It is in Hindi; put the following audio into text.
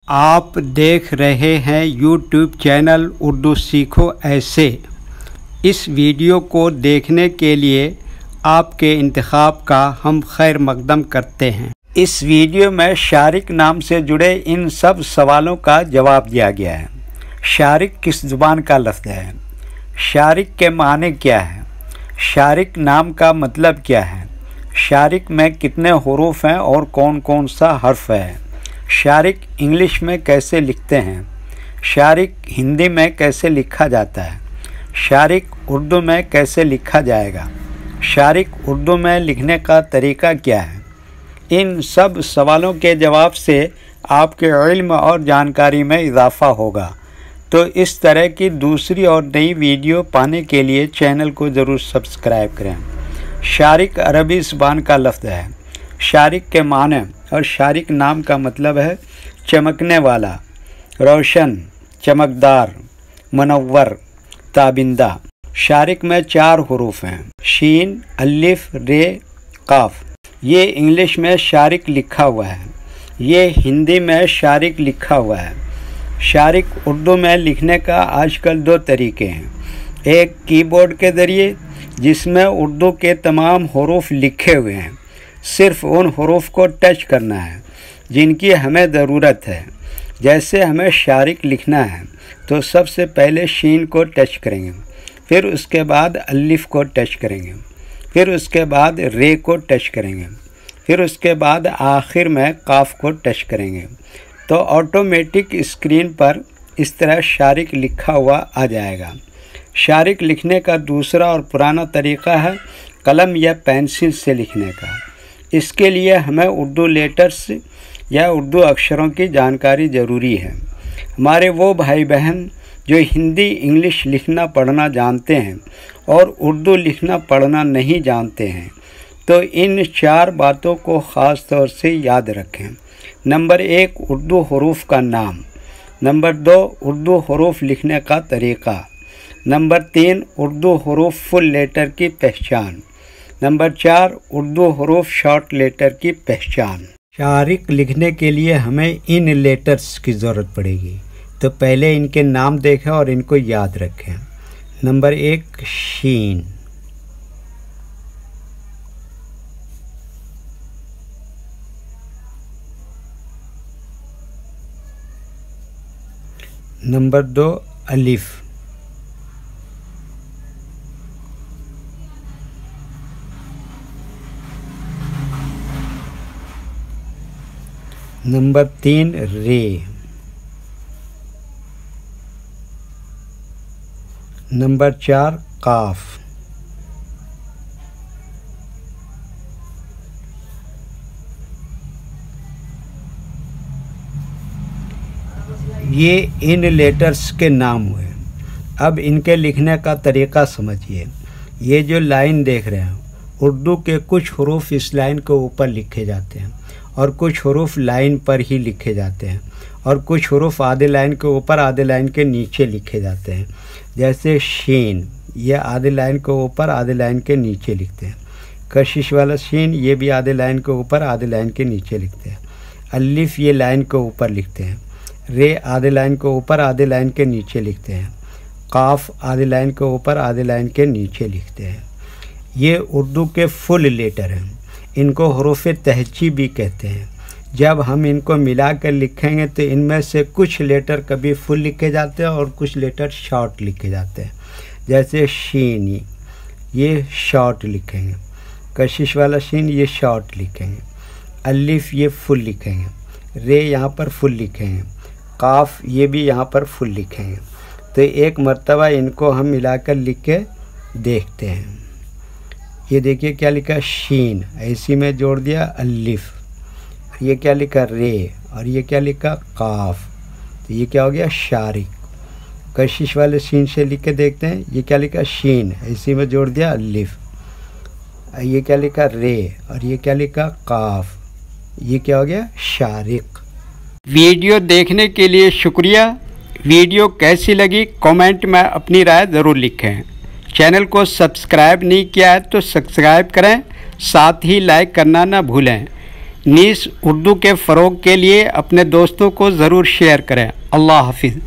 आप देख रहे हैं YouTube चैनल उर्दू सीखो ऐसे। इस वीडियो को देखने के लिए आपके इंतखाब का हम खैर मकदम करते हैं। इस वीडियो में शारिक नाम से जुड़े इन सब सवालों का जवाब दिया गया है। शारिक किस ज़ुबान का लफ्ज़ है? शारिक के माने क्या है? शारिक नाम का मतलब क्या है? शारिक में कितने हुरूफ हैं और कौन कौन सा हर्फ है? शारिक इंग्लिश में कैसे लिखते हैं? शारिक हिंदी में कैसे लिखा जाता है? शारिक उर्दू में कैसे लिखा जाएगा? शारिक उर्दू में लिखने का तरीका क्या है? इन सब सवालों के जवाब से आपके इल्म और जानकारी में इजाफ़ा होगा। तो इस तरह की दूसरी और नई वीडियो पाने के लिए चैनल को ज़रूर सब्सक्राइब करें। शारिक अरबी ज़ुबान का लफ्ज़ है। शारिक के माने और शारिक नाम का मतलब है चमकने वाला, रोशन, चमकदार, मुनव्वर, ताबिंदा। शारिक में 4 हुरूफ हैं, शीन, अलिफ, रे, काफ। ये इंग्लिश में शारिक लिखा हुआ है, ये हिंदी में शारिक लिखा हुआ है। शारिक उर्दू में लिखने का आजकल 2 तरीके हैं। एक कीबोर्ड के ज़रिए जिसमें उर्दू के तमाम हुरूफ लिखे हुए हैं, सिर्फ़ उन हुरूफ को टच करना है जिनकी हमें ज़रूरत है। जैसे हमें शारिक लिखना है तो सबसे पहले शीन को टच करेंगे, फिर उसके बाद अलिफ को टच करेंगे, फिर उसके बाद रे को टच करेंगे, फिर उसके बाद आखिर में काफ को टच करेंगे। तो ऑटोमेटिक स्क्रीन पर इस तरह शारिक लिखा हुआ आ जाएगा। शारिक लिखने का दूसरा और पुराना तरीक़ा है कलम या पेंसिल से लिखने का। इसके लिए हमें उर्दू लेटर्स या उर्दू अक्षरों की जानकारी ज़रूरी है। हमारे वो भाई बहन जो हिंदी इंग्लिश लिखना पढ़ना जानते हैं और उर्दू लिखना पढ़ना नहीं जानते हैं, तो इन 4 बातों को ख़ास तौर से याद रखें। नंबर 1, उर्दू हुरूफ का नाम। नंबर 2, उर्दू हुरूफ लिखने का तरीक़ा। नंबर 3, उर्दू हुरूफ फुल लेटर की पहचान। नंबर 4, उर्दू हुरूफ शॉर्ट लेटर की पहचान। शारिक लिखने के लिए हमें इन लेटर्स की ज़रूरत पड़ेगी, तो पहले इनके नाम देखें और इनको याद रखें। नंबर 1, शीन। नंबर 2, अलिफ। नंबर 3, रे। नंबर 4, काफ। ये इन लेटर्स के नाम हुए। अब इनके लिखने का तरीक़ा समझिए। ये जो लाइन देख रहे हैं, उर्दू के कुछ हुरूफ इस लाइन के ऊपर लिखे जाते हैं और कुछ हुरूफ लाइन पर ही लिखे जाते हैं और कुछ हुरूफ आधे लाइन के ऊपर आधे लाइन के नीचे लिखे जाते हैं। जैसे शीन, ये आधे लाइन के ऊपर आधे लाइन के नीचे लिखते हैं। कशिश वाला शीन, ये भी आधे लाइन के ऊपर आधे लाइन के नीचे लिखते हैं। अलिफ, ये लाइन के ऊपर लिखते हैं। रे, आधे लाइन के ऊपर आधे लाइन के नीचे लिखते हैं। काफ, आधे लाइन के ऊपर आधे लाइन के नीचे लिखते हैं। ये उर्दू के फुल लेटर हैं। इनको हुरूफ तहजी भी कहते हैं। जब हम इनको मिलाकर लिखेंगे तो इनमें से कुछ लेटर कभी फुल लिखे जाते हैं और कुछ लेटर शॉर्ट लिखे जाते हैं। जैसे शीन, ये शॉर्ट लिखेंगे। कशिश वाला शीन, ये शॉर्ट लिखेंगे। अलिफ, ये फुल लिखेंगे। रे, यहाँ पर फुल लिखेंगे। काफ, ये भी यहाँ पर फुल लिखेंगे। तो एक मर्तबा इनको हम मिलाकर लिख के देखते हैं। ये देखिए क्या लिखा, शीन, ऐसी में जोड़ दिया अलिफ। ये क्या लिखा, रे, और ये क्या लिखा, काफ। तो ये क्या हो गया, शारिक। कशिश वाले शीन से लिख के देखते हैं। ये क्या लिखा, शीन, ऐसी में जोड़ दिया अलिफ। ये क्या लिखा, रे, और ये क्या लिखा, काफ। ये क्या हो गया, शारिक। वीडियो देखने के लिए शुक्रिया। वीडियो कैसी लगी कमेंट में अपनी राय ज़रूर लिखें। चैनल को सब्सक्राइब नहीं किया है तो सब्सक्राइब करें, साथ ही लाइक करना ना भूलें। नीस उर्दू के फ़रोग़ के लिए अपने दोस्तों को ज़रूर शेयर करें। अल्लाह हाफ़िज़।